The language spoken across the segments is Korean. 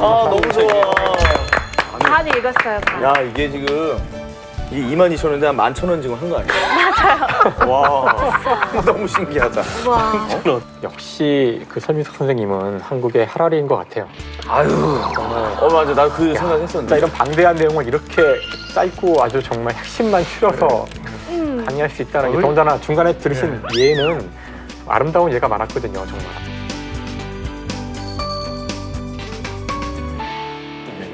아 너무 좋아. 다 읽었어요. 다. 야 이게 지금 이게 22,000원인데 한 11,000원 지금 한 거 아니야? 맞아요. 와 너무 신기하다. 와. 역시 그 설민석 선생님은 한국의 하라리인 것 같아요. 아유 맞아 나 그 생각했었는데. 진짜 이런 방대한 내용을 이렇게 짧고 아주 정말 핵심만 추려서 강의할 수 있다는 게 더군다나 중간에 들으신 예는 아름다운 예가 많았거든요, 정말.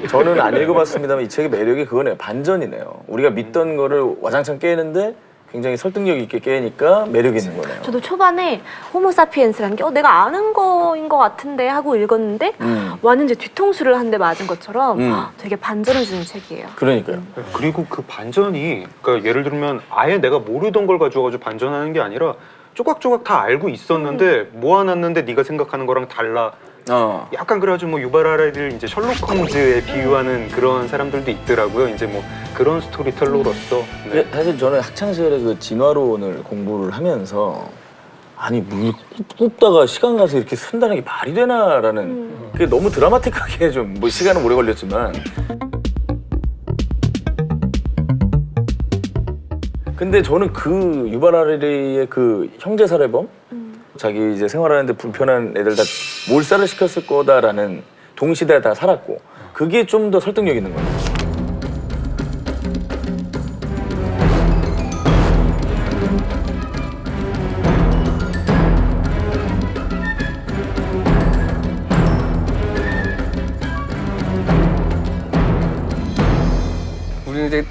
저는 안 읽어봤습니다만 이 책의 매력이 그거네요. 반전이네요. 우리가 믿던 거를 와장창 깨는데 굉장히 설득력 있게 깨니까 매력이 있는 거네요. 저도 초반에 호모사피엔스라는 게 내가 아는 거인 것 같은데 하고 읽었는데 완전 이제 뒤통수를 한 대 맞은 것처럼 되게 반전을 주는 책이에요. 그러니까요. 그리고 그 반전이 그러니까 예를 들면 아예 내가 모르던 걸 가지고 반전하는 게 아니라 조각조각 다 알고 있었는데 모아놨는데 네가 생각하는 거랑 달라. 약간 그래가지고 뭐 유발 하라리를 이제 셜록 홈즈에 비유하는 그런 사람들도 있더라고요. 이제 뭐 그런 스토리텔러로서. 네. 사실 저는 학창 시절에 그 진화론을 공부를 하면서 아니 물 굽다가 시간 가서 이렇게 쓴다는 게 말이 되나라는 그게 너무 드라마틱하게 좀 뭐 시간은 오래 걸렸지만. 근데 저는 그 유발 하라리의 그 형제 살해범 자기 이제 생활하는데 불편한 애들 다 몰살을 시켰을 거다라는 동시대에 다 살았고 그게 좀 더 설득력 있는 거예요. 우리는 이제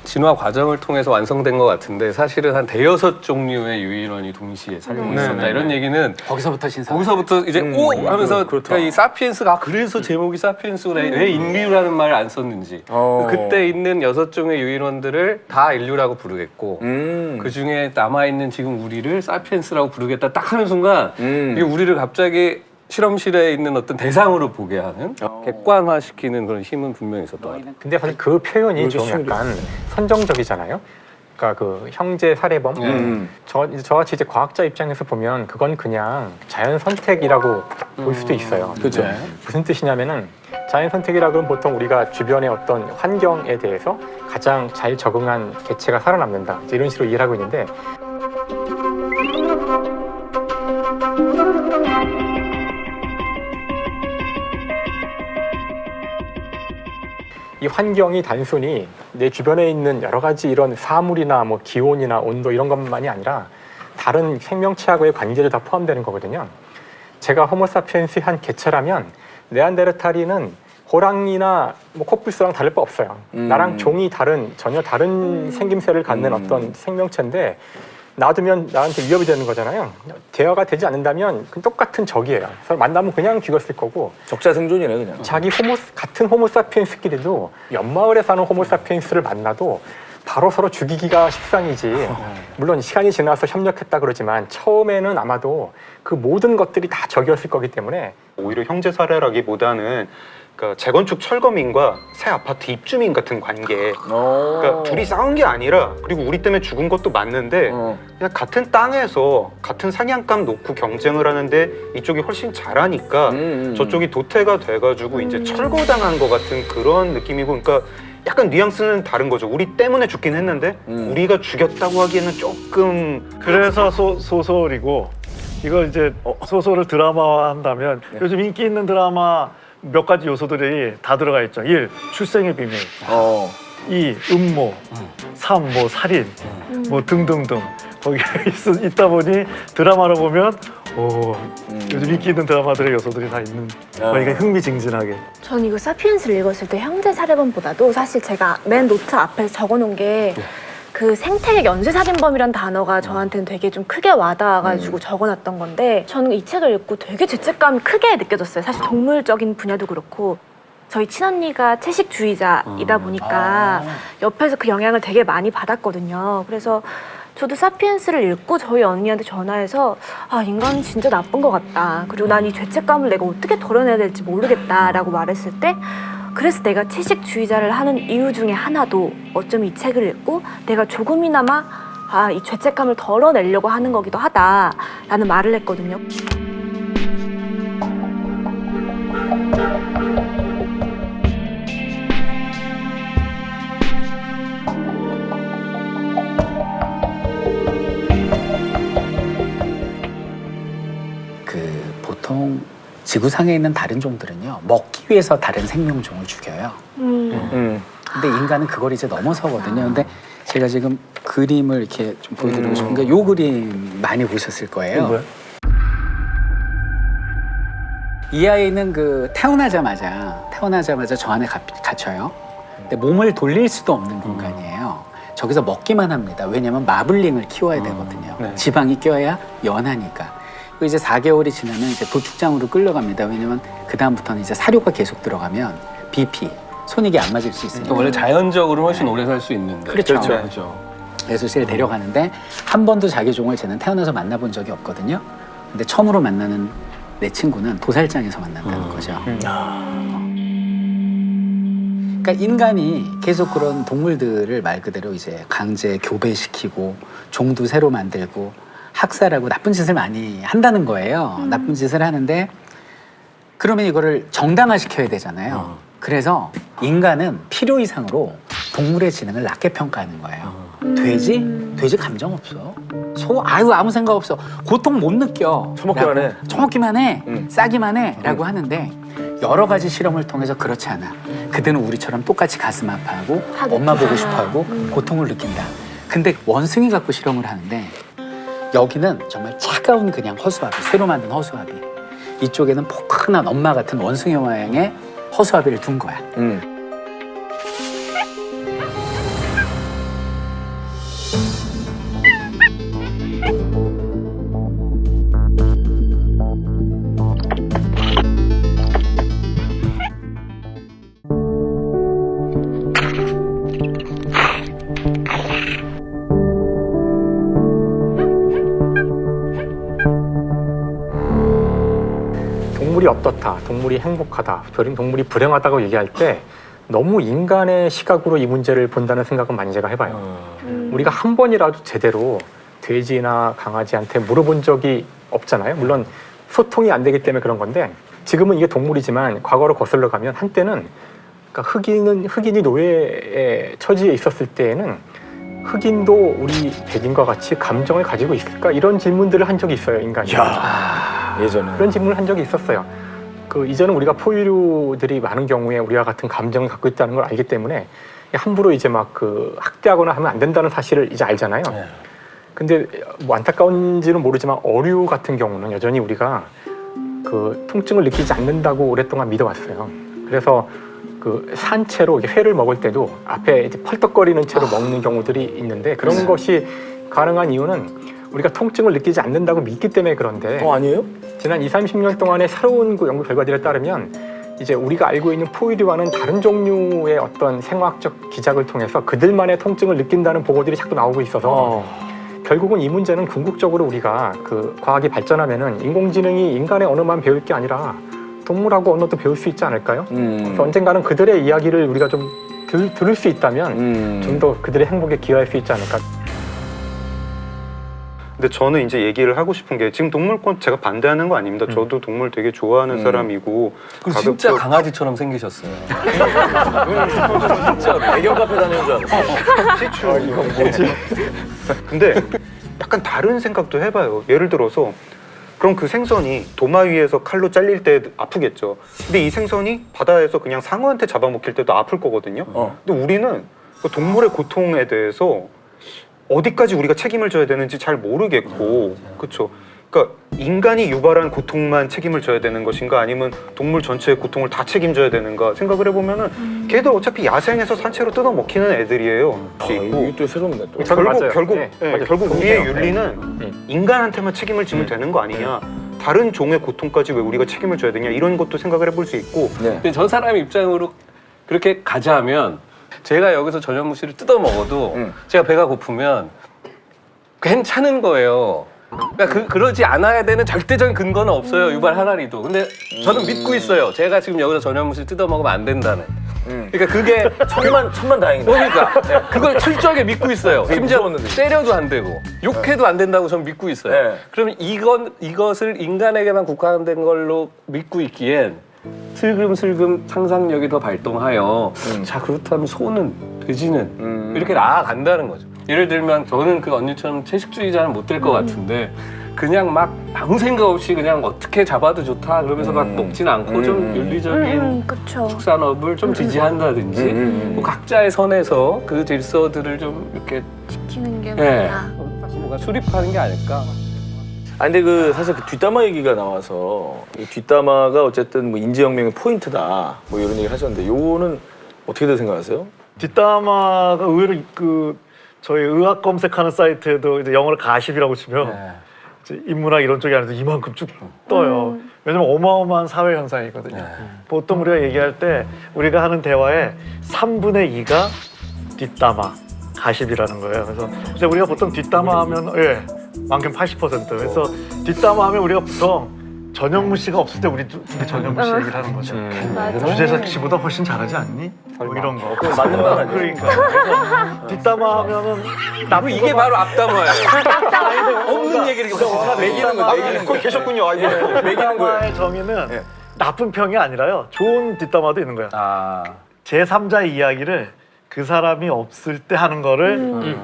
진화 과정을 통해서 완성된 것 같은데 사실은 한 대여섯 종류의 유인원이 동시에 살고 있었다 이런 얘기는 거기서부터 이제 오 하면서 그러니까 이 사피엔스가 그래서 제목이 사피엔스구나 왜 인류라는 말을 안 썼는지 그때 있는 6종의 유인원들을 다 인류라고 부르겠고 그 중에 남아있는 지금 우리를 사피엔스라고 부르겠다 딱 하는 순간 이게 우리를 갑자기 실험실에 있는 어떤 대상으로 보게 하는 객관화시키는 그런 힘은 분명히 있었던 것 같아요. 근데 사실 그 표현이 좀 약간 선정적이잖아요. 그러니까 그 형제 살해범. 저같이 이제 과학자 입장에서 보면 그건 그냥 자연 선택이라고 볼 수도 있어요. 그렇죠. 무슨 뜻이냐면은 자연 선택이라 그러면 보통 우리가 주변의 어떤 환경에 대해서 가장 잘 적응한 개체가 살아남는다 이런 식으로 이해를 하고 있는데. 이 환경이 단순히 내 주변에 있는 여러 가지 이런 사물이나 뭐 기온이나 온도 이런 것만이 아니라 다른 생명체하고의 관계도 다 포함되는 거거든요. 제가 호모사피엔스의 한 개체라면 네안데르탈인은 호랑이나 뭐 코뿔소랑 다를 바 없어요. 나랑 종이 다른 전혀 다른 생김새를 갖는 어떤 생명체인데 놔두면 나한테 위협이 되는 거잖아요. 대화가 되지 않는다면 똑같은 적이에요. 그래서 만나면 그냥 죽였을 거고. 적자 생존이네 그냥. 자기 같은 호모사피엔스끼리도 옆마을에 사는 호모사피엔스를 만나도 바로 서로 죽이기가 십상이지. 물론 시간이 지나서 협력했다 그러지만 처음에는 아마도 그 모든 것들이 다 적이었을 거기 때문에 오히려 형제 살해라기보다는 그러니까 재건축 철거민과 새 아파트 입주민 같은 관계. 그러니까 둘이 싸운 게 아니라 그리고 우리 때문에 죽은 것도 맞는데 그냥 같은 땅에서 같은 사냥감 놓고 경쟁을 하는데 이쪽이 훨씬 잘하니까 저쪽이 도태가 돼가지고 이제 철거당한 것 같은 그런 느낌이고 그러니까 약간 뉘앙스는 다른 거죠. 우리 때문에 죽긴 했는데 우리가 죽였다고 하기에는 조금 그래서 소설이고 이걸 이제 소설을 드라마화한다면 요즘 인기 있는 드라마 몇 가지 요소들이 다 들어가 있죠. 1. 출생의 비밀 2. 음모 3. 뭐 살인 뭐 등등등 거기에 있다 보니 드라마로 보면 요즘 인기 있는 드라마들의 요소들이 다 있는 그러니까 흥미진진하게. 전 이거 사피엔스를 읽었을 때 형제 살해범보다도 사실 제가 맨 노트 앞에 적어놓은 게 그 생태계 연쇄살인범이란 단어가 저한테는 되게 좀 크게 와닿아가지고 적어놨던 건데 저는 이 책을 읽고 되게 죄책감이 크게 느껴졌어요. 사실 동물적인 분야도 그렇고 저희 친언니가 채식주의자이다 보니까 옆에서 그 영향을 되게 많이 받았거든요. 그래서 저도 사피엔스를 읽고 저희 언니한테 전화해서 아 인간은 진짜 나쁜 것 같다. 그리고 난 이 죄책감을 내가 어떻게 덜어내야 될지 모르겠다라고 말했을 때 그래서 내가 채식주의자를 하는 이유 중에 하나도 어쩜 이 책을 읽고 내가 조금이나마 이 죄책감을 덜어내려고 하는 거기도 하다라는 말을 했거든요. 지구상에 있는 다른 종들은요 먹기 위해서 다른 생명종을 죽여요. 근데 인간은 그걸 이제 넘어서거든요. 근데 제가 지금 그림을 이렇게 좀 보여드리고 싶은 게 요 그림 많이 보셨을 거예요. 이 아이는 그 태어나자마자 저 안에 갇혀요. 근데 몸을 돌릴 수도 없는 공간이에요. 저기서 먹기만 합니다. 왜냐면 마블링을 키워야 되거든요. 지방이 껴야 연하니까. 그리고 이제 4개월이 지나면 이제 도축장으로 끌려갑니다. 왜냐면 그 다음부터는 이제 사료가 계속 들어가면 BP, 손익이 안 맞을 수 있으니까. 원래 자연적으로 훨씬 오래 살 수 있는데. 그렇죠. 그래서 쟤를 데려가는데 한 번도 자기 종을 쟤는 태어나서 만나본 적이 없거든요. 근데 처음으로 만나는 내 친구는 도살장에서 만난다는 거죠. 그러니까 인간이 계속 그런 동물들을 말 그대로 이제 강제 교배시키고 종도 새로 만들고 학살하고 나쁜 짓을 많이 한다는 거예요. 나쁜 짓을 하는데 그러면 이거를 정당화시켜야 되잖아요. 그래서 인간은 필요 이상으로 동물의 지능을 낮게 평가하는 거예요. 돼지 감정 없어. 소 아무 생각 없어. 고통 못 느껴. 처먹기만 해. 싸기만 해. 라고 하는데 여러 가지 실험을 통해서 그렇지 않아. 그들은 우리처럼 똑같이 가슴 아파하고 엄마 보고 싶어하고 고통을 느낀다. 근데 원숭이 갖고 실험을 하는데 여기는 정말 차가운 그냥 허수아비, 새로 만든 허수아비. 이쪽에는 포근한 엄마 같은 원숭이 모양의 허수아비를 둔 거야. 동물이 어떻다, 동물이 행복하다, 동물이 불행하다고 얘기할 때 너무 인간의 시각으로 이 문제를 본다는 생각은 많이 제가 해봐요. 우리가 한 번이라도 제대로 돼지나 강아지한테 물어본 적이 없잖아요. 물론 소통이 안 되기 때문에 그런 건데 지금은 이게 동물이지만 과거로 거슬러 가면 한때는 그러니까 흑인이 노예의 처지에 있었을 때에는 흑인도 우리 백인과 같이 감정을 가지고 있을까? 이런 질문들을 한 적이 있어요, 인간이. 예전에 그런 질문을 한 적이 있었어요. 그 이전은 우리가 포유류들이 많은 경우에 우리와 같은 감정을 갖고 있다는 걸 알기 때문에 함부로 이제 막 그 학대하거나 하면 안 된다는 사실을 이제 알잖아요. 근데 뭐 안타까운지는 모르지만 어류 같은 경우는 여전히 우리가 그 통증을 느끼지 않는다고 오랫동안 믿어왔어요. 그래서 그 산채로 회를 먹을 때도 앞에 이제 펄떡거리는 채로 먹는 경우들이 있는데 그런 것이 가능한 이유는 우리가 통증을 느끼지 않는다고 믿기 때문에 그런데 아니에요? 지난 20-30년 동안의 새로운 그 연구 결과들에 따르면 이제 우리가 알고 있는 포유류와는 다른 종류의 어떤 생화학적 기작을 통해서 그들만의 통증을 느낀다는 보고들이 자꾸 나오고 있어서 결국은 이 문제는 궁극적으로 우리가 그 과학이 발전하면은 인공지능이 인간의 언어만 배울 게 아니라 동물하고 언어도 배울 수 있지 않을까요? 그래서 언젠가는 그들의 이야기를 우리가 좀 들을 수 있다면 좀 더 그들의 행복에 기여할 수 있지 않을까. 근데 저는 이제 얘기를 하고 싶은 게 지금 동물권 제가 반대하는 거 아닙니다. 저도 동물 되게 좋아하는 사람이고 그리고 진짜 강아지처럼 생기셨어요. 진짜 애견 카페 다니는 줄 알았어. 시추 이건 뭐지? 근데 약간 다른 생각도 해봐요. 예를 들어서 그럼 그 생선이 도마 위에서 칼로 잘릴 때 아프겠죠. 근데 이 생선이 바다에서 그냥 상어한테 잡아먹힐 때도 아플 거거든요. 근데 우리는 그 동물의 고통에 대해서 어디까지 우리가 책임을 져야 되는지 잘 모르겠고, 그렇죠? 그러니까 인간이 유발한 고통만 책임을 져야 되는 것인가, 아니면 동물 전체의 고통을 다 책임져야 되는가 생각을 해보면은 걔들 어차피 야생에서 산채로 뜯어 먹히는 애들이에요. 이게 또 새롭네 또. 결국 우리의 윤리는 인간한테만 책임을 지면 되는 거 아니냐. 다른 종의 고통까지 왜 우리가 책임을 져야 되냐 이런 것도 생각을 해볼 수 있고. 근데 저 사람 입장으로 그렇게 가자면 제가 여기서 전현무씨를 뜯어 먹어도 제가 배가 고프면 괜찮은 거예요. 그러니까 그러지 않아야 되는 절대적인 근거는 없어요. 유발 하나리도. 근데 저는 믿고 있어요. 제가 지금 여기서 전현무씨 뜯어 먹으면 안 된다는. 그러니까 그게 천만 다행이다. 그러니까 그걸 철저하게 믿고 있어요. 심지어 때려도 안 되고 욕해도 안 된다고 저는 믿고 있어요. 그러면 이것을 인간에게만 국한된 걸로 믿고 있기엔 슬금슬금 상상력이 더 발동하여 자 그렇다면 소는 돼지는 이렇게 나아간다는 거죠. 예를 들면 저는 그 언니처럼 채식주의자는 못 될 것 같은데 그냥 막 아무 생각 없이 그냥 어떻게 잡아도 좋다 그러면서 막 먹진 않고 좀 윤리적인 그쵸. 축산업을 좀 지지한다든지 뭐 각자의 선에서 그 질서들을 좀 이렇게 지키는 게 예. 맞다. 뭔가 수립하는 게 아닐까. 아 근데 그 사실 그 뒷담화 얘기가 나와서 이 뒷담화가 어쨌든 뭐 인지혁명의 포인트다 뭐 이런 얘기 하셨는데 요거는 어떻게들 생각하세요? 뒷담화가 의외로 그 저희 의학 검색하는 사이트에도 이제 영어로 가십이라고 치면 이제 인문학 이런 쪽이 아니라 이만큼 쭉 떠요. 왜냐면 어마어마한 사회 현상이거든요. 보통 우리가 얘기할 때 우리가 하는 대화의 3분의 2가 뒷담화, 가십이라는 거예요. 그래서 이제 우리가 보통 뒷담화 하면 많게는 80%. 그래서 뒷담화 하면 우리가 보통 전현무 씨가 없을 때 우리 전현무 씨 얘기를 하는 거죠. 맞아. 유재석 씨보다 훨씬 잘하지 않니? 뭐 이런 거. 맞는 말 아니에요? 그러니까 그래서 뒷담화 하면은 나쁜 이게 것만- 바로 앞담화예요. 없는 얘기를 다 매기는 거, 매기는 거. 계셨군요. 아, 뒷담화의 정의는 나쁜 평이 아니라요. 좋은 뒷담화도 있는 거야. 제3자의 이야기를 그 사람이 없을 때 하는 거를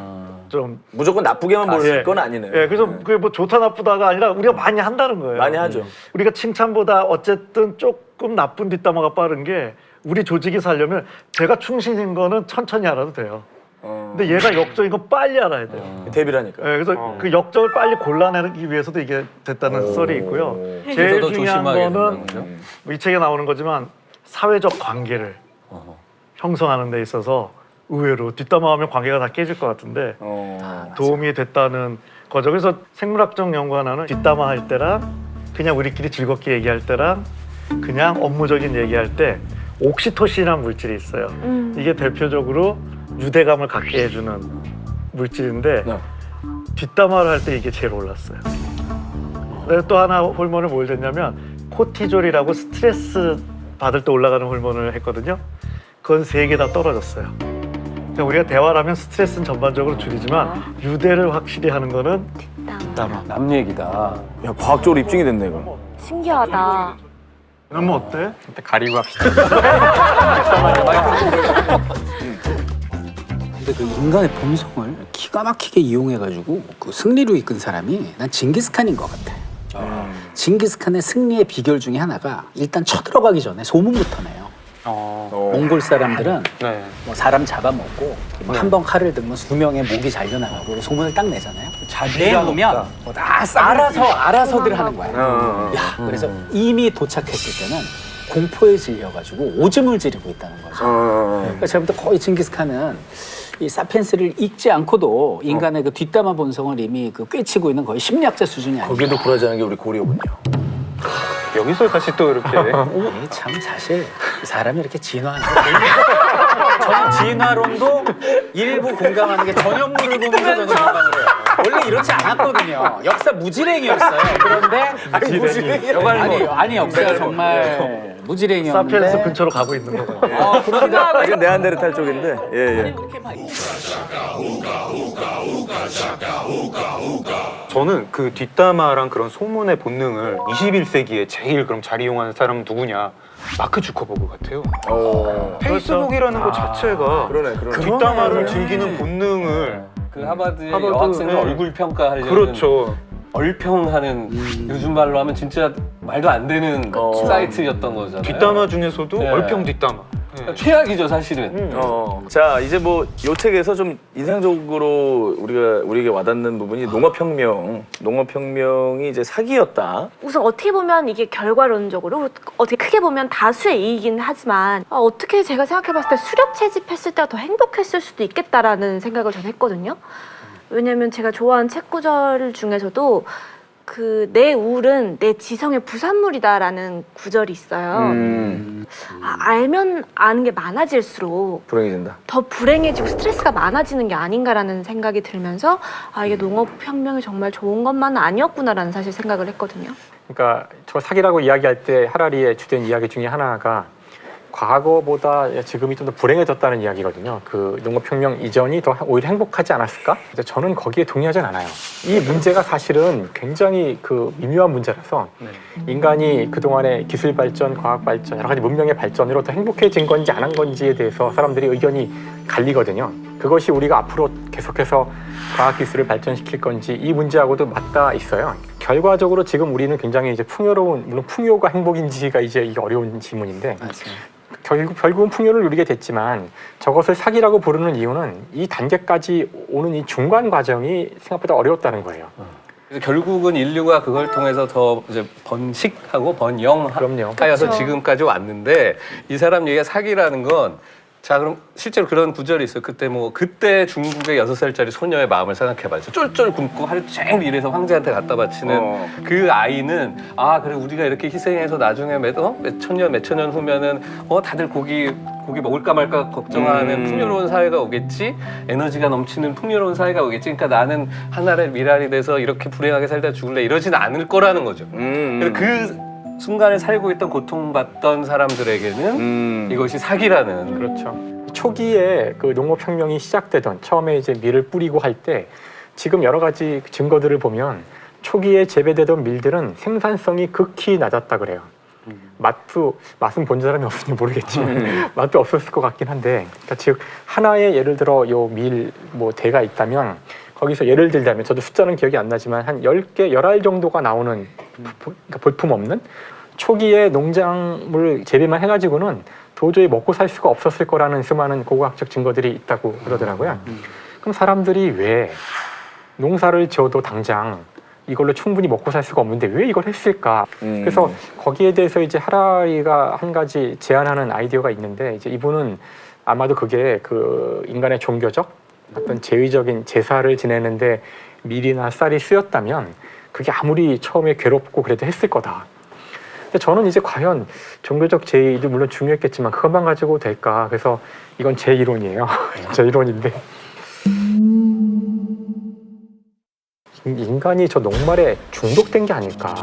좀 무조건 나쁘게만 볼 건 아니네요. 그래서 그게 뭐 좋다 나쁘다가 아니라 우리가 많이 한다는 거예요. 많이 하죠. 우리가 칭찬보다 어쨌든 조금 나쁜 뒷담화가 빠른 게 우리 조직이 살려면 제가 충신인 거는 천천히 알아도 돼요. 근데 얘가 역적인 건 빨리 알아야 돼요. 대비라니까. 그래서 그 역적을 빨리 골라내기 위해서도 이게 됐다는 썰이 있고요. 제일 더 중요한 조심하게 거는 된다는 거죠? 뭐이 책에 나오는 거지만 사회적 관계를 형성하는 데 있어서 의외로 뒷담화하면 관계가 다 깨질 것 같은데 도움이 됐다는 거죠. 그래서 생물학적 연구 하나는 뒷담화할 때랑 그냥 우리끼리 즐겁게 얘기할 때랑 그냥 업무적인 얘기할 때 옥시토신이라는 물질이 있어요. 이게 대표적으로 유대감을 갖게 해주는 물질인데 뒷담화를 할 때 이게 제일 올랐어요. 그리고 또 하나 호르몬을 뭘 댔냐면 코티졸이라고 스트레스 받을 때 올라가는 호르몬을 했거든요. 그건 3개 다 떨어졌어요. 그러니까 우리가 대화를 하면 스트레스는 전반적으로 줄이지만 유대를 확실히 하는 거는 뒷담화. 남 얘기다. 야 과학적으로 입증이 됐네 이거. 신기하다. 그러면 어때? 일단 가리고 합시다. 근데 그 인간의 본성을 기가 막히게 이용해가지고 그 승리로 이끈 사람이 난 징기스칸인 것 같아. 징기스칸의 승리의 비결 중에 하나가 일단 쳐들어가기 전에 소문부터 내요. 몽골 사람들은 뭐 사람 잡아먹고 뭐 한 번 칼을 들면 수명의 목이 잘려나가고 소문을 딱 내잖아요. 내놓으면 다 알아서들 하는 거야. 야, 그래서 이미 도착했을 때는 공포에 질려가지고 오줌을 지르고 있다는 거죠. 그러니까 제가부터 거의 징기스칸은 이 사피엔스를 읽지 않고도 인간의 그 뒷담화 본성을 이미 그 꿰치고 있는 거의 심리학자 수준이 아니에요. 거기도 굴하지 않은 게 우리 고려군요. 여기서 다시 또 이렇게 이게 참 사실 사람이 이렇게 진화하는 거예요. 저는 진화론도 일부 공감하는 게 전현무를 보면서 저는 공감을 해요. 원래 이렇지 않았거든요. 역사 무지랭이였어요. 그런데 아니 역사가 정말 무지랭이였는데 사피엔스 근처로 가고 있는 거고. 아직 네안데르탈 쪽인데. 예. 저는 그 뒷담화랑 그런 소문의 본능을 21세기에 제일 그럼 잘 이용하는 사람은 누구냐? 마크 주커버그 같아요. 페이스북이라는 것 자체가 그러네. 뒷담화를 즐기는 본능을 그 하버드의 하버드, 여학생들 네. 얼굴 평가하려는 그렇죠. 얼평하는 요즘 말로 하면 진짜 말도 안 되는 사이트였던 거잖아요. 뒷담화 중에서도 네. 얼평 뒷담화. 그러니까 최악이죠 사실은. 자 이제 뭐 요 책에서 좀 인상적으로 우리에게 와닿는 부분이 농업혁명이 이제 사기였다. 우선 어떻게 보면 이게 결과론적으로 어떻게 크게 보면 다수의 이익이긴 하지만 어떻게 제가 생각해봤을 때 수렵 채집했을 때가 더 행복했을 수도 있겠다라는 생각을 저는 했거든요. 왜냐면 제가 좋아하는 책 구절 중에서도 그 내 우울은 내 지성의 부산물이다라는 구절이 있어요. 알면 아는 게 많아질수록 불행해진다. 더 불행해지고 스트레스가 많아지는 게 아닌가라는 생각이 들면서 이게 농업혁명이 정말 좋은 것만은 아니었구나라는 사실 생각을 했거든요. 그러니까 저 사기라고 이야기할 때 하라리의 주된 이야기 중에 하나가 과거보다 지금이 좀 더 불행해졌다는 이야기거든요. 그 농업혁명 이전이 더 오히려 행복하지 않았을까? 근데 저는 거기에 동의하진 않아요. 이 문제가 사실은 굉장히 그 미묘한 문제라서 인간이 그동안의 기술 발전, 과학 발전, 여러 가지 문명의 발전으로 더 행복해진 건지 안 한 건지에 대해서 사람들이 의견이 갈리거든요. 그것이 우리가 앞으로 계속해서 과학 기술을 발전시킬 건지 이 문제하고도 맞닿아 있어요. 결과적으로 지금 우리는 굉장히 이제 풍요로운, 물론 풍요가 행복인지가 이제 이게 어려운 질문인데 맞아요. 결국은 풍요를 누리게 됐지만 저것을 사기라고 부르는 이유는 이 단계까지 오는 이 중간 과정이 생각보다 어려웠다는 거예요. 그래서 결국은 인류가 그걸 통해서 더 이제 번식하고 번영하여서 그렇죠. 지금까지 왔는데 이 사람 얘기가 사기라는 건 자 그럼 실제로 그런 구절이 있어요. 그때 중국의 6살짜리 소녀의 마음을 생각해봐요. 쫄쫄 굶고 하루 종일 일해서 황제한테 갖다 바치는 그 아이는 아 그래 우리가 이렇게 희생해서 나중에 몇 천 년 후면은 다들 고기 먹을까 말까 걱정하는 풍요로운 사회가 오겠지, 에너지가 넘치는 풍요로운 사회가 오겠지. 그러니까 나는 하나의 미랄이 돼서 이렇게 불행하게 살다 죽을래 이러진 않을 거라는 거죠. 그래서 그 순간에 살고 있던 고통받던 사람들에게는 이것이 사기라는. 그렇죠. 초기에 그 농업혁명이 시작되던 처음에 이제 밀을 뿌리고 할 때 지금 여러 가지 증거들을 보면 초기에 재배되던 밀들은 생산성이 극히 낮았다 그래요. 맛은 본 사람이 없으니 모르겠지만 맛도 없었을 것 같긴 한데, 그러니까 즉 하나의 예를 들어 요 밀 뭐 대가 있다면 거기서 예를 들자면 저도 숫자는 기억이 안 나지만 한 10개, 11알 정도가 나오는 그러니까 볼품 없는 초기에 농작물 재배만 해가지고는 도저히 먹고 살 수가 없었을 거라는 수많은 고고학적 증거들이 있다고 그러더라고요. 그럼 사람들이 왜 농사를 지어도 당장 이걸로 충분히 먹고 살 수가 없는데 왜 이걸 했을까? 그래서 거기에 대해서 이제 하라리가 한 가지 제안하는 아이디어가 있는데, 이제 이분은 아마도 그게 그 인간의 종교적 어떤 제의적인 제사를 지내는데 밀이나 쌀이 쓰였다면 그게 아무리 처음에 괴롭고 그래도 했을 거다. 근데 저는 이제 과연 종교적 제의도 물론 중요했겠지만 그것만 가지고 될까? 그래서 이건 제 이론이에요. 제 이론인데 인간이 저 녹말에 중독된 게 아닐까.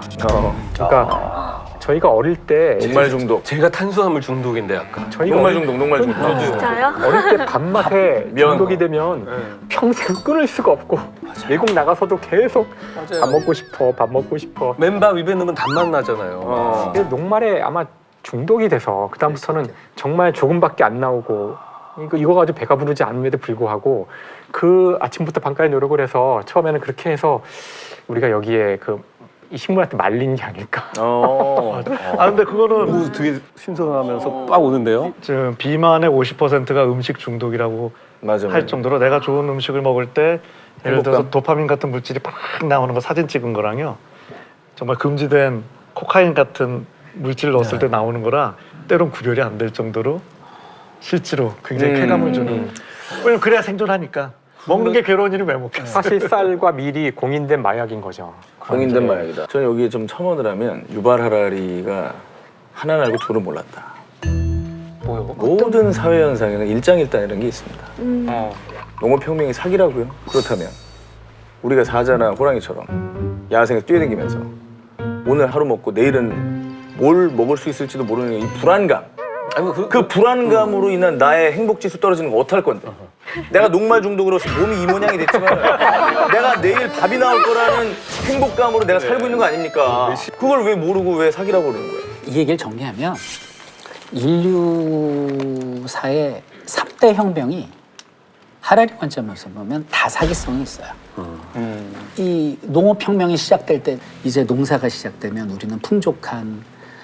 그러니까 저희가 어릴 때 녹말 중독. 제가 탄수화물 중독인데 약간. 저희가 녹말 중독, 녹말 중독. 진짜요? 어릴 때 밥맛에 면. 중독이 되면 평생 끊을 수가 없고 외국 나가서도 계속 밥 먹고 싶어. 맨밥 입에 넣으면 단맛 나잖아요. 그래서 녹말에 아마 중독이 돼서 그다음부터는 정말 조금밖에 안 나오고 이거 가지고 배가 부르지 않음에도 불구하고 그 아침부터 밤까지 노력을 해서 처음에는 그렇게 해서 우리가 여기에 이 식물한테 말린 게 아닐까. 근데 그거는 오, 되게 신선하면서 빡 오는데요. 지금 비만의 50%가 음식 중독이라고 맞아. 할 정도로 내가 좋은 음식을 먹을 때 예를 들어서 행복감? 도파민 같은 물질이 팍 나오는 거 사진 찍은 거랑요, 정말 금지된 코카인 같은 물질 넣었을 때 나오는 거랑 때론 구별이 안 될 정도로 실제로 굉장히 쾌감을 주는. 왜냐면 그래야 생존하니까. 먹는 게 괴로운 일은 왜 먹겠어. 사실 쌀과 밀이 공인된 마약인 거죠. 공인된 마약이다. 저는 여기에 좀 첨언을 하면 유발 하라리가 하나는 알고 둘은 몰랐다. 뭐요? 모든 사회 현상에는 일장일단이라는 게 있습니다. 농업혁명이 사기라고요? 그렇다면 우리가 사자나 호랑이처럼 야생에서 뛰어다니면서 오늘 하루 먹고 내일은 뭘 먹을 수 있을지도 모르는 이 불안감, 그 불안감으로 인한 나의 행복지수 떨어지는 거 어떡할 건데? 내가 녹말 중독으로 몸이 이 모양이 됐지만 내가 내일 밥이 나올 거라는 행복감으로 내가 살고 있는 거 아닙니까? 그걸 왜 모르고 왜 사기라고 그러는 거예요? 이 얘기를 정리하면 인류사의 3대 혁명이 하라리 관점에서 보면 다 사기성이 있어요. 이 농업혁명이 시작될 때 이제 농사가 시작되면 우리는 풍족한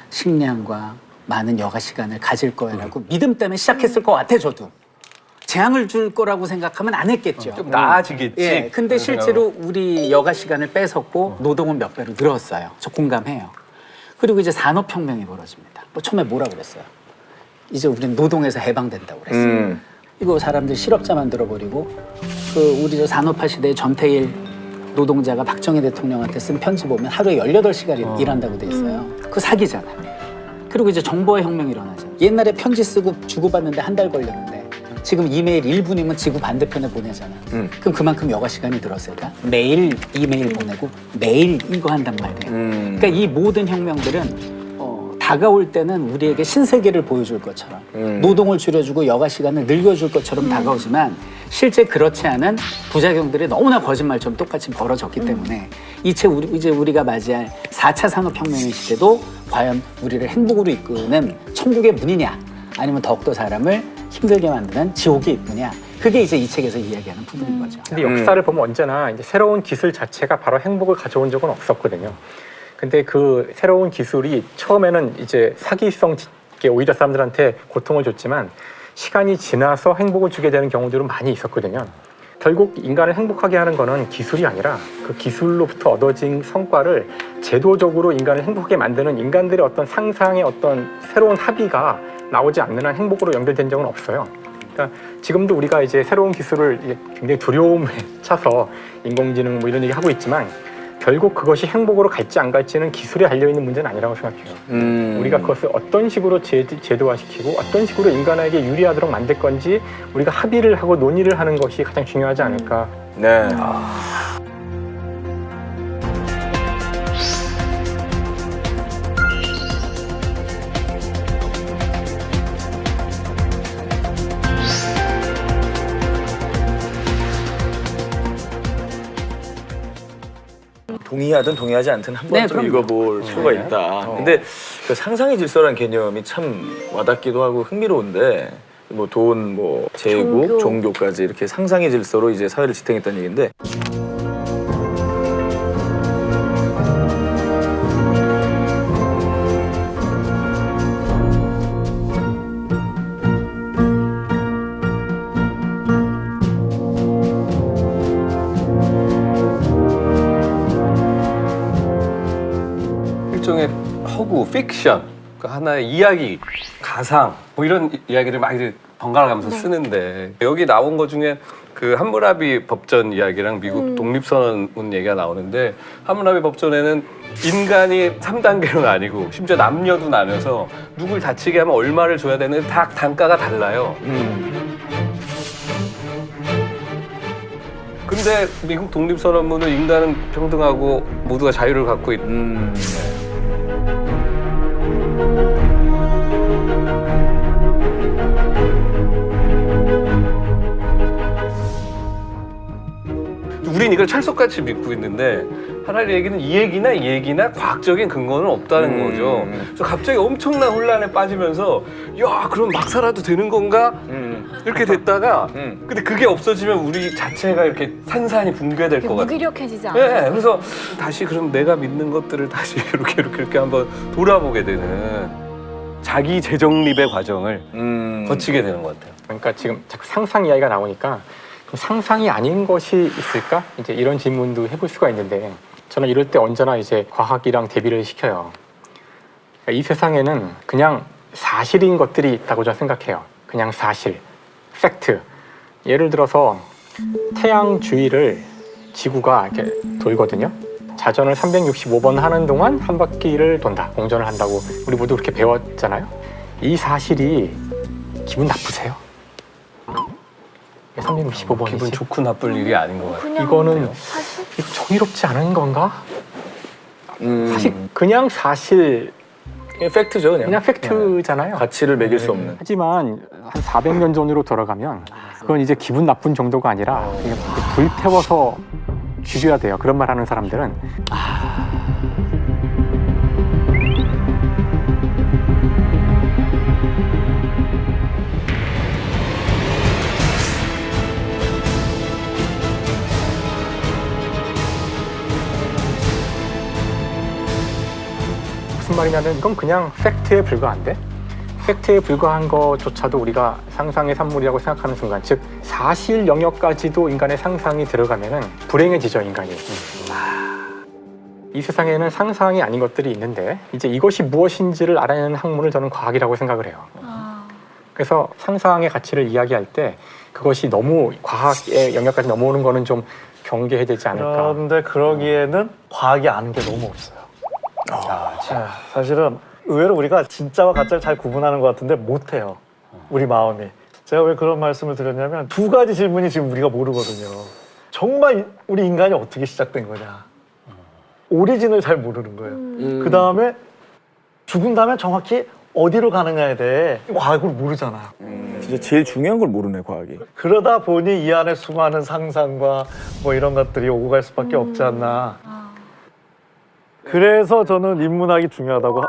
식량과 많은 여가 시간을 가질 거야라고 믿음 때문에 시작했을 것 같아. 저도 재앙을 줄 거라고 생각하면 안 했겠죠. 좀 나아지겠지. 예, 근데 실제로 우리 여가 시간을 뺏었고 노동은 몇 배로 늘었어요. 저 공감해요. 그리고 이제 산업혁명이 벌어집니다. 처음에 뭐라 그랬어요? 이제 우리는 노동에서 해방된다고 그랬어요. 이거 사람들 실업자 만들어버리고 우리 저 산업화 시대의 전태일 노동자가 박정희 대통령한테 쓴 편지 보면 하루에 18시간 일한다고 돼 있어요. 그거 사기잖아요. 그리고 이제 정보의 혁명이 일어나죠. 옛날에 편지 쓰고 주고받는데 한 달 걸렸는데 지금 이메일 1분이면 지구 반대편에 보내잖아. 그럼 그만큼 여가 시간이 들었을까? 매일 이메일 보내고 매일 이거 한단 말이에요. 그러니까 이 모든 혁명들은 다가올 때는 우리에게 신세계를 보여줄 것처럼 노동을 줄여주고 여가 시간을 늘려줄 것처럼 다가오지만 실제 그렇지 않은 부작용들이 너무나 거짓말처럼 똑같이 벌어졌기 때문에 이제 우리가 맞이할 4차 산업혁명의 시대도 과연 우리를 행복으로 이끄는 천국의 문이냐 아니면 더욱더 사람을 힘들게 만드는 지옥이 있느냐. 그게 이제 이 책에서 이야기하는 부분인 거죠. 근데 역사를 보면 언제나 이제 새로운 기술 자체가 바로 행복을 가져온 적은 없었거든요. 근데 그 새로운 기술이 처음에는 이제 사기성 있게 오히려 사람들한테 고통을 줬지만 시간이 지나서 행복을 주게 되는 경우들은 많이 있었거든요. 결국 인간을 행복하게 하는 거는 기술이 아니라 그 기술로부터 얻어진 성과를 제도적으로 인간을 행복하게 만드는 인간들의 어떤 상상의 어떤 새로운 합의가 나오지 않는 한 행복으로 연결된 적은 없어요. 그러니까 지금도 우리가 이제 새로운 기술을 굉장히 두려움에 차서 인공지능 뭐 이런 얘기 하고 있지만 결국 그것이 행복으로 갈지 안 갈지는 기술에 달려있는 문제는 아니라고 생각해요. 우리가 그것을 어떤 식으로 제도화시키고 어떤 식으로 인간에게 유리하도록 만들 건지 우리가 합의를 하고 논의를 하는 것이 가장 중요하지 않을까. 네. 동의하든 동의하지 않든 한 번쯤 그럼요. 읽어볼 필요가 있다. 근데 그 상상의 질서라는 개념이 참 와닿기도 하고 흥미로운데 뭐 돈, 뭐 제국, 종교까지 이렇게 상상의 질서로 이제 사회를 지탱했다는 얘기인데 일종의 허구, 픽션, 그 하나의 이야기, 가상 뭐 이런 이야기를 막 이제 번갈아 가면서 쓰는데 여기 나온 것 중에 그 함무라비 법전 이야기랑 미국 독립선언문 얘기가 나오는데 함무라비 법전에는 인간이 3단계로 나뉘고 심지어 남녀도 나눠서 누굴 다치게 하면 얼마를 줘야 되는데 다 단가가 달라요. 근데 미국 독립선언문은 인간은 평등하고 모두가 자유를 갖고 있는 우린 이걸 찰석같이 믿고 있는데 하나의 얘기는 이 얘기나 과학적인 근거는 없다는 거죠. 그래서 갑자기 엄청난 혼란에 빠지면서 야 그럼 막 살아도 되는 건가? 이렇게 됐다가 근데 그게 없어지면 우리 자체가 이렇게 산산이 붕괴될 것 같아요. 무기력해지지 않아요? 네, 그래서 다시 그럼 내가 믿는 것들을 다시 이렇게 한번 돌아보게 되는 자기 재정립의 과정을 거치게 되는 것 같아요. 그러니까 지금 자꾸 상상 이야기가 나오니까 그럼 상상이 아닌 것이 있을까? 이제 이런 질문도 해볼 수가 있는데 저는 이럴 때 언제나 이제 과학이랑 대비를 시켜요. 그러니까 이 세상에는 그냥 사실인 것들이 있다고 저는 생각해요. 그냥 사실, 팩트. 예를 들어서 태양 주위를 지구가 이렇게 돌거든요. 자전을 365번 하는 동안 한 바퀴를 돈다. 공전을 한다고 우리 모두 그렇게 배웠잖아요. 이 사실이 기분 나쁘세요? 365번이지. 기분 좋고 나쁠 일이 아닌 것 같아요. 이거는 사실? 정의롭지 않은 건가? 사실 그냥 사실 팩트죠, 그냥 팩트잖아요. 가치를 매길 수 없는. 하지만 한 400년 전으로 돌아가면 그건 이제 기분 나쁜 정도가 아니라 그냥 불태워서 죽여야 돼요. 그런 말 하는 사람들은 무슨 말이냐면 이건 그냥 팩트에 불과한데 팩트에 불과한 것조차도 우리가 상상의 산물이라고 생각하는 순간 즉 사실 영역까지도 인간의 상상이 들어가면은 불행해지죠 인간이. 이 세상에는 상상이 아닌 것들이 있는데 이제 이것이 무엇인지를 알아내는 학문을 저는 과학이라고 생각을 해요. 그래서 상상의 가치를 이야기할 때 그것이 너무 과학의 영역까지 넘어오는 거는 좀 경계해야 되지 않을까. 그런데 그러기에는 과학이 아는 게 너무 없어요. 사실은 의외로 우리가 진짜와 가짜를 잘 구분하는 것 같은데 못해요. 우리 마음이. 제가 왜 그런 말씀을 드렸냐면 두 가지 질문이 지금 우리가 모르거든요. 정말 우리 인간이 어떻게 시작된 거냐. 오리진을 잘 모르는 거예요. 그 다음에 죽은 다음에 정확히 어디로 가느냐에 대해 과학을 모르잖아요. 진짜 제일 중요한 걸 모르네, 과학이. 그러다 보니 이 안에 수많은 상상과 뭐 이런 것들이 오고 갈 수밖에 없지 않나. 그래서 저는 인문학이 중요하다고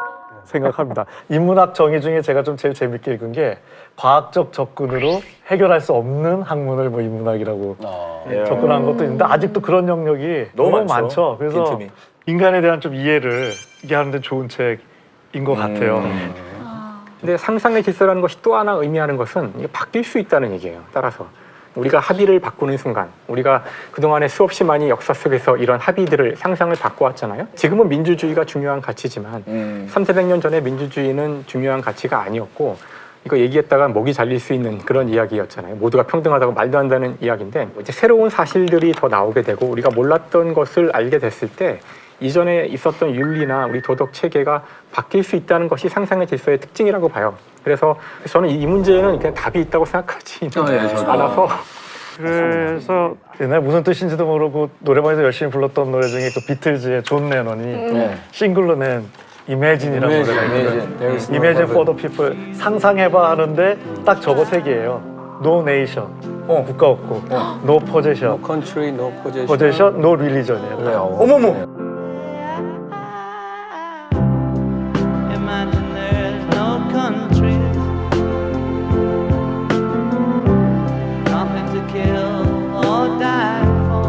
생각합니다. 인문학 정의 중에 제가 좀 제일 재밌게 읽은 게 과학적 접근으로 해결할 수 없는 학문을 뭐 인문학이라고 접근한 것도 있는데 아직도 그런 영역이 너무 많죠. 그래서 빈틈이. 인간에 대한 좀 이해를 이게 하는데 좋은 책인 것 같아요. 근데 상상의 질서라는 것이 또 하나 의미하는 것은 이게 바뀔 수 있다는 얘기예요. 따라서 우리가 합의를 바꾸는 순간, 우리가 그동안에 수없이 많이 역사 속에서 이런 합의들을 상상을 바꿔왔잖아요. 지금은 민주주의가 중요한 가치지만 3,400년 전에 민주주의는 중요한 가치가 아니었고 이거 얘기했다가 목이 잘릴 수 있는 그런 이야기였잖아요. 모두가 평등하다고 말도 안 되는 이야기인데 이제 새로운 사실들이 더 나오게 되고 우리가 몰랐던 것을 알게 됐을 때 이전에 있었던 윤리나 우리 도덕 체계가 바뀔 수 있다는 것이 상상의 질서의 특징이라고 봐요. 그래서 저는 이 문제는 그냥 답이 있다고 생각하지 않아서. 그래서 옛날 무슨 뜻인지도 모르고 노래방에서 열심히 불렀던 노래 중에 그 비틀즈의 존 레논이 싱글로 낸 이매진이라는 노래가 있는데 Imagine for the people 상상해봐 하는데 딱 저거 세 개예요. No nation 국가 없고 No possession Country, no possession. possession, No religion이에요. 어머머. Imagine there's no countries, nothing to kill or die for,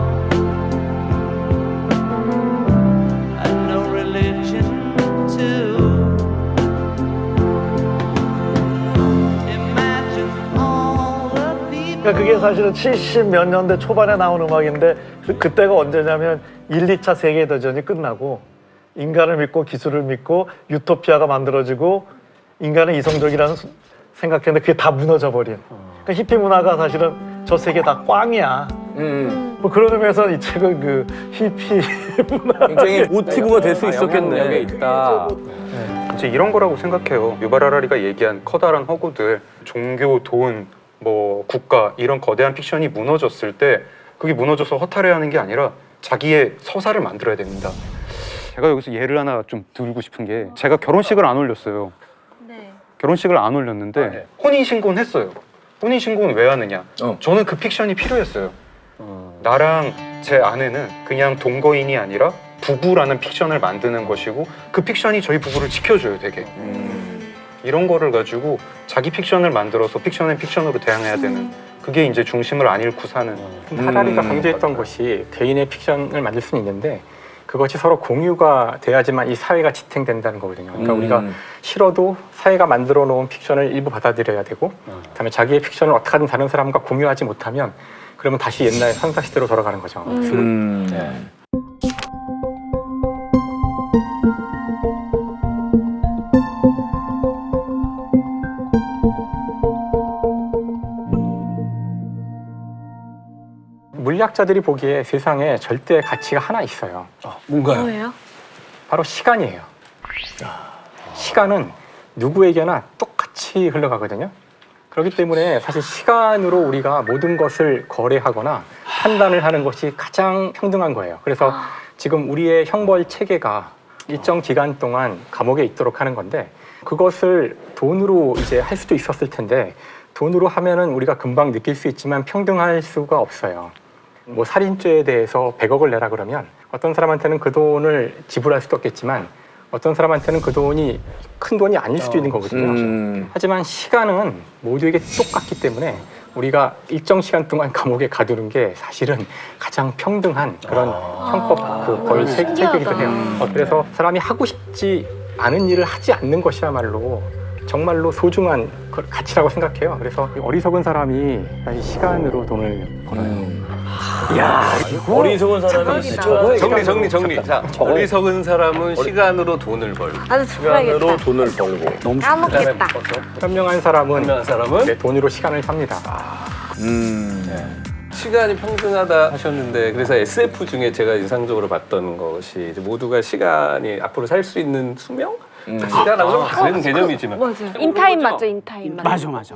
and no religion too. Imagine all the people. 그러니까 그게 사실은 70 몇 년대 초반에 나온 음악인데 그때가 언제냐면 1, 2차 세계대전이 끝나고 인간을 믿고 기술을 믿고 유토피아가 만들어지고 인간은 이성적이라는 생각했는데 그게 다 무너져 버린. 그러니까 히피 문화가 사실은 저 세계 다 꽝이야. 뭐 그런 의미에서 이 책은 그 히피 문화 굉장히 모티브가 될 수 있었겠네. 있다. 이제 이런 거라고 생각해요. 유발 하라리가 얘기한 커다란 허구들, 종교, 돈, 뭐 국가 이런 거대한 픽션이 무너졌을 때 그게 무너져서 허탈해하는 게 아니라 자기의 서사를 만들어야 됩니다. 제가 여기서 예를 하나 좀 들고 싶은 게 제가 결혼식을 안 올렸어요. 결혼식을 안 올렸는데 혼인신고는 했어요. 혼인신고는 왜 하느냐? 저는 그 픽션이 필요했어요. 나랑 제 아내는 그냥 동거인이 아니라 부부라는 픽션을 만드는 것이고 그 픽션이 저희 부부를 지켜줘요 되게. 이런 거를 가지고 자기 픽션을 만들어서 픽션은 픽션으로 대항해야 되는 그게 이제 중심을 안 잃고 사는. 하라리가 강조했던 것이 개인의 픽션을 만들 수는 있는데 그것이 서로 공유가 돼야지만 이 사회가 지탱된다는 거거든요. 그러니까 우리가 싫어도 사회가 만들어 놓은 픽션을 일부 받아들여야 되고 그다음에 자기의 픽션을 어떻게든 다른 사람과 공유하지 못하면 그러면 다시 옛날 선사시대로 돌아가는 거죠. 물리학자들이 보기에 세상에 절대 가치가 하나 있어요. 뭔가요? 뭐예요? 바로 시간이에요. 시간은 누구에게나 똑같이 흘러가거든요. 그렇기 때문에 사실 시간으로 우리가 모든 것을 거래하거나 판단을 하는 것이 가장 평등한 거예요. 그래서 지금 우리의 형벌 체계가 일정 기간 동안 감옥에 있도록 하는 건데 그것을 돈으로 이제 할 수도 있었을 텐데 돈으로 하면은 우리가 금방 느낄 수 있지만 평등할 수가 없어요. 뭐 살인죄에 대해서 100억을 내라 그러면 어떤 사람한테는 그 돈을 지불할 수도 없겠지만 어떤 사람한테는 그 돈이 큰 돈이 아닐 수도 있는 거거든요. 하지만 시간은 모두에게 똑같기 때문에 우리가 일정 시간 동안 감옥에 가두는 게 사실은 가장 평등한 그런 형법 그 벌 체계이기도 해요. 그래서 사람이 하고 싶지 않은 일을 하지 않는 것이야말로 정말로 소중한 가치라고 생각해요. 그래서 어리석은 사람이 시간으로 돈을 벌어요. 야, 어리석은 사람이 정리. 자, 어리석은 사람은 시간으로 돈을 벌고 나도 시간으로 들어야겠다. 돈을 벌고. 너무 까먹겠다. 현명한 사람은 네, 돈으로 시간을 삽니다. 시간이 평등하다 하셨는데 그래서 SF 중에 제가 인상적으로 봤던 것이 이제 모두가 시간이 앞으로 살 수 있는 수명? 시간하고 좀 다른 개념이지만 맞아요. 인타임 맞죠? 인타임 맞죠? 맞아.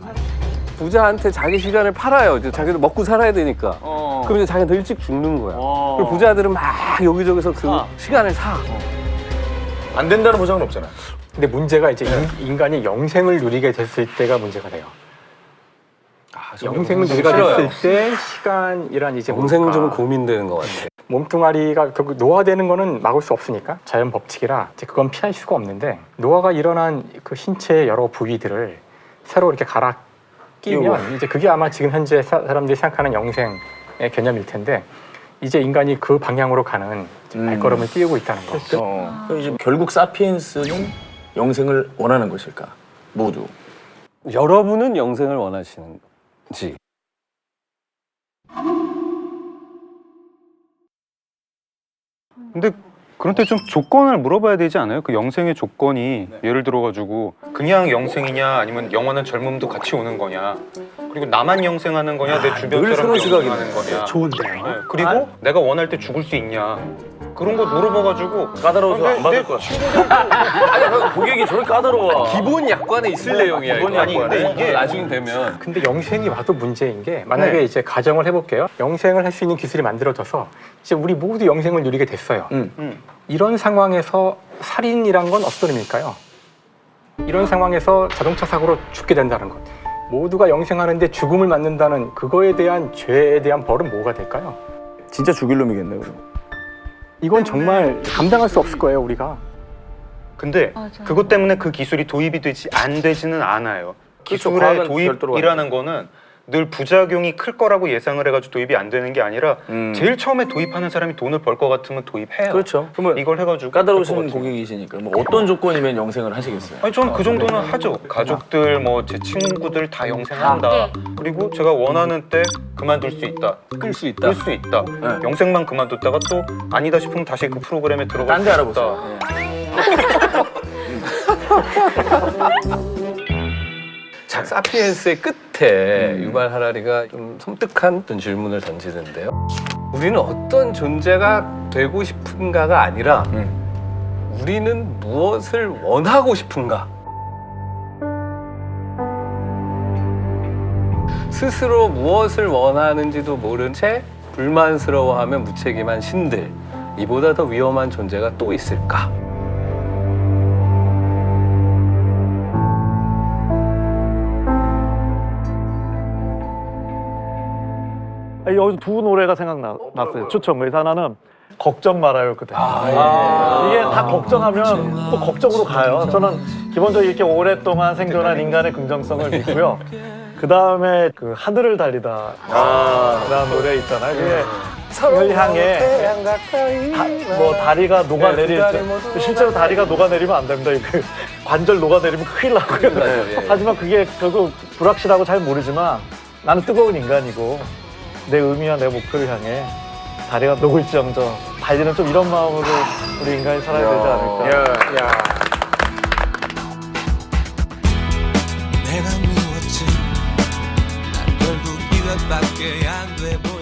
부자한테 자기 시간을 팔아요. 이제 자기도 먹고 살아야 되니까. 그럼 이제 자기가 더 일찍 죽는 거야. 그리고 부자들은 막 여기저기서 그 시간을 사. 안 된다는 보장은 없잖아. 근데 문제가 이제 인간이 영생을 누리게 됐을 때가 문제가 돼요. 영생을 누리가 됐을 때 시간이란 이제 영생은 뭘까? 좀 고민되는 것 같아. 몸뚱아리가 결국 노화되는 거는 막을 수 없으니까 자연 법칙이라 이제 그건 피할 수가 없는데 노화가 일어난 그 신체의 여러 부위들을 새로 이렇게 갈아 끼면 이제 그게 아마 지금 현재 사람들이 생각하는 영생의 개념일 텐데 이제 인간이 그 방향으로 가는 발걸음을 띄우고 있다는 거죠. 그럼 이제 결국 사피엔스는 영생을 원하는 것일까? 모두. 여러분은 영생을 원하시는지. 근데 그런 때 좀 조건을 물어봐야 되지 않아요? 그 영생의 조건이 예를 들어가지고 그냥 영생이냐 아니면 영원한 젊음도 같이 오는 거냐 그리고 나만 영생하는 거냐 내 주변 늘 사람도 새로운 영생하는 거냐 좋은데요. 네, 그리고 내가 원할 때 죽을 수 있냐 그런 거 물어봐가지고 까다로워서 안 받을 거야. 아니, 고객이 저렇게 까다로워. 기본 약관에 있을 내용이야. 기본 이거. 약관에. 이게 나중에 되면 근데 영생이 와도 문제인 게 만약에 이제 가정을 해볼게요. 영생을 할 수 있는 기술이 만들어져서 이제 우리 모두 영생을 누리게 됐어요. 이런 상황에서 살인이란 건 어떤 의미일까요? 이런 상황에서 자동차 사고로 죽게 된다는 것. 모두가 영생하는데 죽음을 맞는다는 그거에 대한 죄에 대한 벌은 뭐가 될까요? 진짜 죽일 놈이겠네, 그럼. 이건 정말 감당할 수 없을 거예요, 우리가. 근데 그것 때문에 그 기술이 도입이 되지 안 되지는 않아요. 그렇죠. 기술의 과학은 별도로 도입이라는 거는 늘 부작용이 클 거라고 예상을 해가지고 도입이 안 되는 게 아니라 제일 처음에 도입하는 사람이 돈을 벌 것 같으면 도입해요. 그렇죠. 그러면 이걸 해가지고 까다로우신 할것 같아요. 고객이시니까 뭐 어떤 조건이면 영생을 하시겠어요? 아니 저는 그 정도는 하죠. 가족들 뭐 제 친구들 다 영생한다. 그리고 제가 원하는 때 그만둘 수 있다. 끌 수 있다. 끌 수 있다. 네. 영생만 그만뒀다가 또 아니다 싶으면 다시 그 프로그램에 들어갈 딴 수 데 있다. 알아보세요. 자, 사피엔스의 끝에 유발 하라리가 좀 섬뜩한 어떤 질문을 던지는데요. 우리는 어떤 존재가 되고 싶은가가 아니라 우리는 무엇을 원하고 싶은가? 스스로 무엇을 원하는지도 모른 채 불만스러워하며 무책임한 신들. 이보다 더 위험한 존재가 또 있을까? 여기서 두 노래가 생각났어요. 추천. 그래서 하나는 걱정 말아요 그대. 이게 다 걱정하면 또 걱정으로 가요. 저는 기본적으로 이렇게 오랫동안 생존한 인간의 긍정성을 믿고요. 그 다음에 그 하늘을 달리다 라는 노래 있잖아요. 그게 을 향해 뭐 다리가 녹아내릴 때 실제로 다리가 녹아내리면 안 됩니다. 그 관절 녹아내리면 큰일 나고요. 하지만 그게 결국 불확실하고 잘 모르지만 나는 뜨거운 인간이고 내 의미와 내 목표를 향해 다리가 녹을지언정 달리는 좀 이런 마음으로 우리 인간이 살아야 되지 않을까. 내가 미웠지 난 결국 이것밖에 안 돼 보여